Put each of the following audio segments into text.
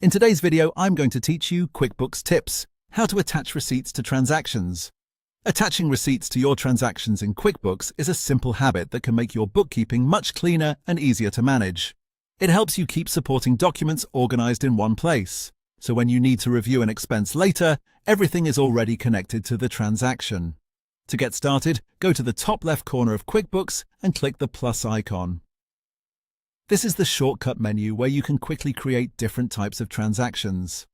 In today's video, I'm going to teach you QuickBooks tips, how to attach receipts to transactions. Attaching receipts to your transactions in QuickBooks is a simple habit that can make your bookkeeping much cleaner and easier to manage. It helps you keep supporting documents organized in one place, so when you need to review an expense later, everything is already connected to the transaction. To get started, go to the top left corner of QuickBooks and click the plus icon. This is the shortcut menu where you can quickly create different types of transactions.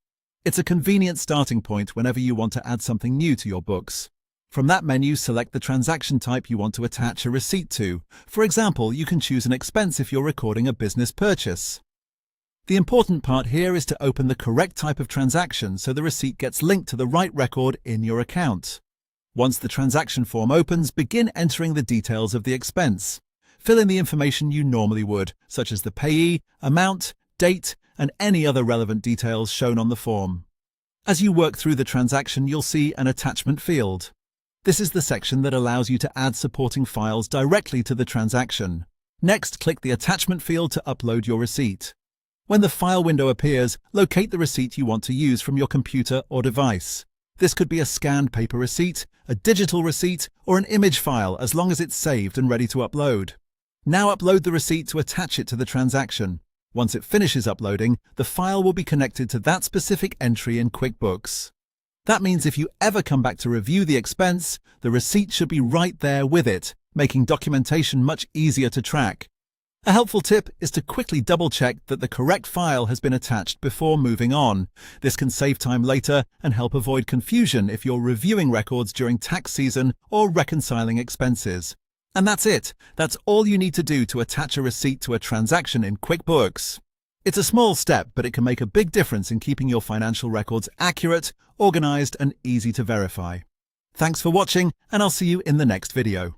It's a convenient starting point whenever you want to add something new to your books. From that menu, select the transaction type you want to attach a receipt to. For example, you can choose an expense if you're recording a business purchase. The important part here is to open the correct type of transaction so the receipt gets linked to the right record in your account. Once the transaction form opens, begin entering the details of the expense. Fill in the information you normally would, such as the payee, amount, date, and any other relevant details shown on the form. As you work through the transaction, you'll see an attachment field. This is the section that allows you to add supporting files directly to the transaction. Next, click the attachment field to upload your receipt. When the file window appears, locate the receipt you want to use from your computer or device. This could be a scanned paper receipt, a digital receipt, or an image file as long as it's saved and ready to upload. Now upload the receipt to attach it to the transaction. Once it finishes uploading, the file will be connected to that specific entry in QuickBooks. That means if you ever come back to review the expense, the receipt should be right there with it, making documentation much easier to track. A helpful tip is to quickly double-check that the correct file has been attached before moving on. This can save time later and help avoid confusion if you're reviewing records during tax season or reconciling expenses. And that's it. That's all you need to do to attach a receipt to a transaction in QuickBooks. It's a small step, but it can make a big difference in keeping your financial records accurate, organized, and easy to verify. Thanks for watching, and I'll see you in the next video.